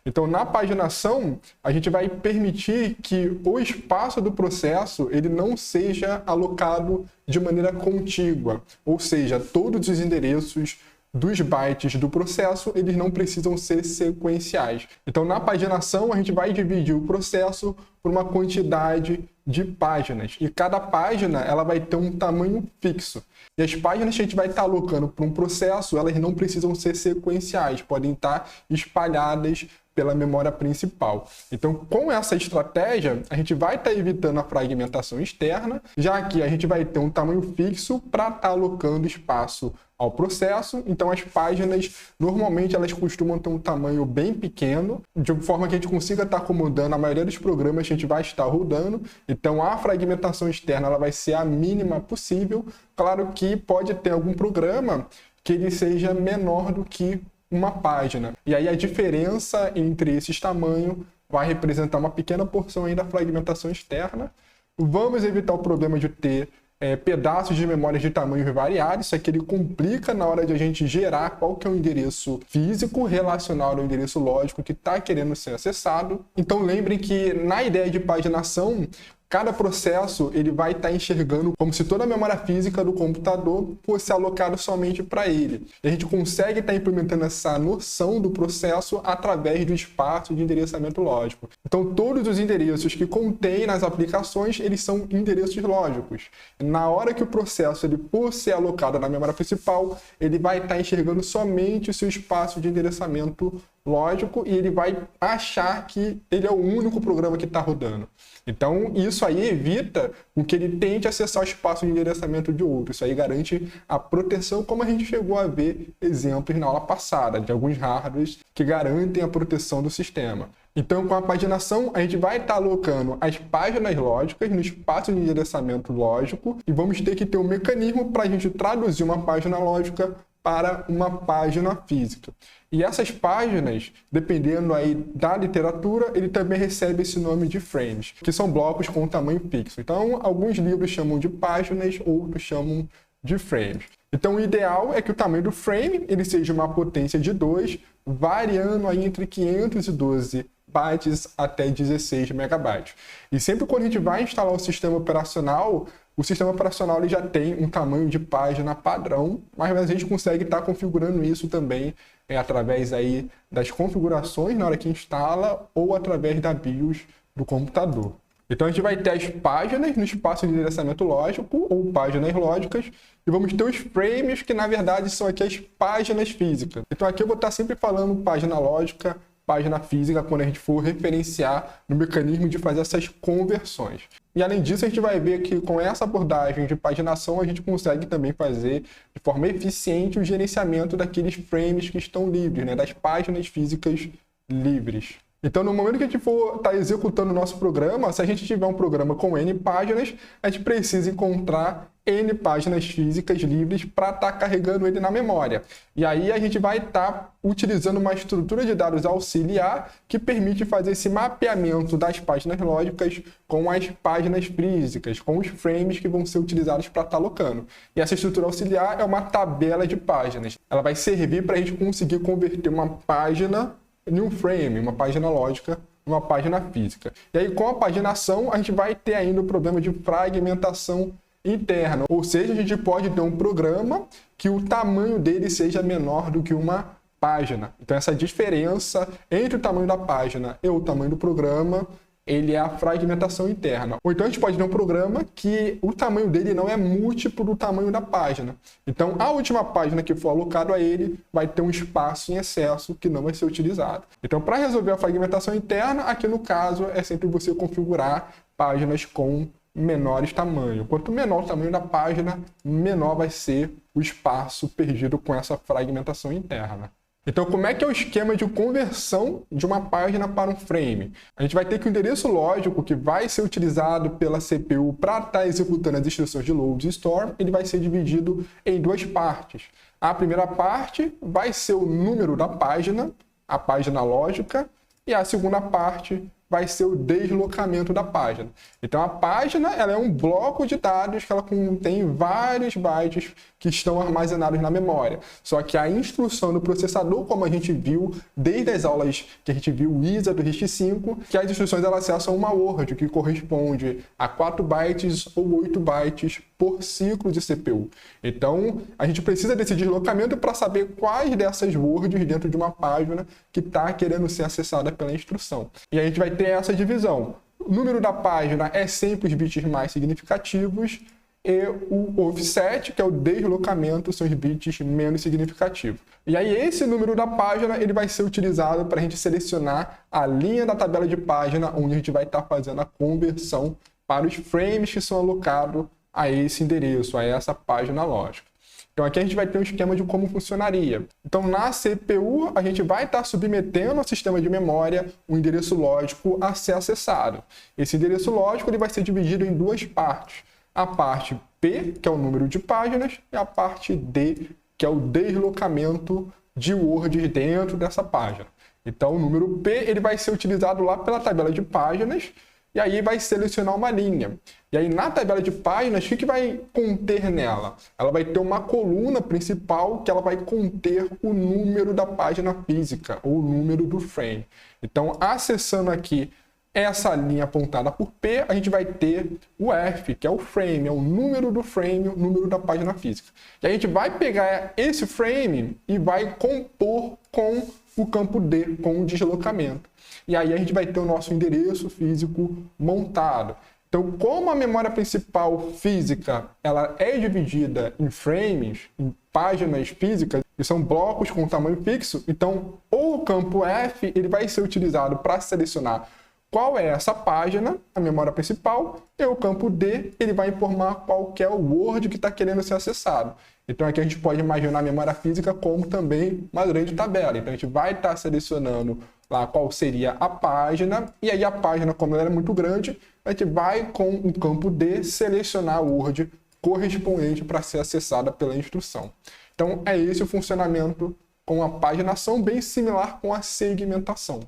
Então, na paginação, a gente vai permitir que o espaço do processo ele não seja alocado de maneira contígua, ou seja, todos os endereços dos bytes do processo, eles não precisam ser sequenciais. Então, na paginação, a gente vai dividir o processo por uma quantidade de páginas. E cada página ela vai ter um tamanho fixo. E as páginas que a gente vai estar alocando para um processo, elas não precisam ser sequenciais, podem estar espalhadas pela memória principal. Então, com essa estratégia, a gente vai estar evitando a fragmentação externa, já que a gente vai ter um tamanho fixo para estar alocando espaço ao processo. Então, as páginas, normalmente, elas costumam ter um tamanho bem pequeno, de forma que a gente consiga estar acomodando a maioria dos programas que a gente vai estar rodando. Então, a fragmentação externa ela vai ser a mínima possível. Claro que pode ter algum programa que ele seja menor do que uma página. E aí a diferença entre esses tamanhos vai representar uma pequena porção aí da fragmentação externa. Vamos evitar o problema de ter pedaços de memória de tamanhos variados. Isso aqui ele complica na hora de a gente gerar qual que é o endereço físico relacionado ao endereço lógico que está querendo ser acessado. Então lembrem que na ideia de paginação, cada processo ele vai estar enxergando como se toda a memória física do computador fosse alocada somente para ele. E a gente consegue estar implementando essa noção do processo através do espaço de endereçamento lógico. Então, todos os endereços que contém nas aplicações, eles são endereços lógicos. Na hora que o processo ele for ser alocado na memória principal, ele vai estar enxergando somente o seu espaço de endereçamento lógico e ele vai achar que ele é o único programa que está rodando. Então, isso aí evita que ele tente acessar o espaço de endereçamento de outro. Isso aí garante a proteção, como a gente chegou a ver exemplos na aula passada, de alguns hardwares que garantem a proteção do sistema. Então, com a paginação, a gente vai estar alocando as páginas lógicas no espaço de endereçamento lógico e vamos ter que ter um mecanismo para a gente traduzir uma página lógica para uma página física. E essas páginas, dependendo aí da literatura, ele também recebe esse nome de frames, que são blocos com tamanho fixo. Então, alguns livros chamam de páginas, outros chamam de frames. Então, o ideal é que o tamanho do frame ele seja uma potência de 2, variando aí entre 512 bytes até 16 megabytes. E sempre quando a gente vai instalar o sistema operacional ele já tem um tamanho de página padrão, mas a gente consegue estar configurando isso também através aí das configurações na hora que instala ou através da BIOS do computador. Então a gente vai ter as páginas no espaço de endereçamento lógico ou páginas lógicas e vamos ter os frames que na verdade são aqui as páginas físicas. Então aqui eu vou estar sempre falando página lógica, página física quando a gente for referenciar no mecanismo de fazer essas conversões. E além disso, a gente vai ver que com essa abordagem de paginação, a gente consegue também fazer de forma eficiente o gerenciamento daqueles frames que estão livres, né, das páginas físicas livres. Então, no momento que a gente for estar executando o nosso programa, se a gente tiver um programa com N páginas, a gente precisa encontrar N páginas físicas livres para estar carregando ele na memória. E aí a gente vai estar utilizando uma estrutura de dados auxiliar que permite fazer esse mapeamento das páginas lógicas com as páginas físicas, com os frames que vão ser utilizados para estar alocando. E essa estrutura auxiliar é uma tabela de páginas. Ela vai servir para a gente conseguir converter uma página em um frame, uma página lógica, uma página física. E aí, com a paginação, a gente vai ter ainda o problema de fragmentação interna. Ou seja, a gente pode ter um programa que o tamanho dele seja menor do que uma página. Então, essa diferença entre o tamanho da página e o tamanho do programa, ele é a fragmentação interna. Ou então a gente pode ter um programa que o tamanho dele não é múltiplo do tamanho da página. Então, a última página que for alocado a ele vai ter um espaço em excesso que não vai ser utilizado. Então, para resolver a fragmentação interna, aqui no caso, é sempre você configurar páginas com menores tamanho. Quanto menor o tamanho da página, menor vai ser o espaço perdido com essa fragmentação interna. Então, como é que é o esquema de conversão de uma página para um frame? A gente vai ter que o endereço lógico que vai ser utilizado pela CPU para estar executando as instruções de load e store, ele vai ser dividido em duas partes. A primeira parte vai ser o número da página, a página lógica, e a segunda parte vai ser o deslocamento da página. Então a página ela é um bloco de dados que ela contém vários bytes que estão armazenados na memória. Só que a instrução do processador, como a gente viu desde as aulas que a gente viu o ISA do RISC-V, que as instruções elas acessam uma word, que corresponde a 4 bytes ou 8 bytes por ciclo de CPU. Então, a gente precisa desse deslocamento para saber quais dessas words dentro de uma página que está querendo ser acessada pela instrução. E a gente vai ter essa divisão. O número da página é sempre os bits mais significativos e o offset, que é o deslocamento, são os bits menos significativos. E aí esse número da página ele vai ser utilizado para a gente selecionar a linha da tabela de página, onde a gente vai estar fazendo a conversão para os frames que são alocados a esse endereço, a essa página lógica. Então aqui a gente vai ter um esquema de como funcionaria. Então na CPU a gente vai estar submetendo ao sistema de memória o endereço lógico a ser acessado. Esse endereço lógico ele vai ser dividido em duas partes. A parte P, que é o número de páginas, e a parte D, que é o deslocamento de words dentro dessa página. Então o número P ele vai ser utilizado lá pela tabela de páginas, e aí vai selecionar uma linha. E aí na tabela de páginas, o que vai conter nela? Ela vai ter uma coluna principal que ela vai conter o número da página física, ou o número do frame. Então, acessando aqui essa linha apontada por P, a gente vai ter o F, que é o frame, é o número do frame, o número da página física. E a gente vai pegar esse frame e vai compor com o campo D, com o deslocamento. E aí a gente vai ter o nosso endereço físico montado. Então, como a memória principal física ela é dividida em frames, em páginas físicas, que são blocos com tamanho fixo, então o campo F ele vai ser utilizado para selecionar qual é essa página, a memória principal, e o campo D ele vai informar qual que é o word que está querendo ser acessado. Então aqui a gente pode imaginar a memória física como também uma grande tabela. Então a gente vai estar selecionando lá qual seria a página, e aí a página, como ela é muito grande, a gente vai com o campo D selecionar a word correspondente para ser acessada pela instrução. Então é esse o funcionamento com a paginação, bem similar com a segmentação.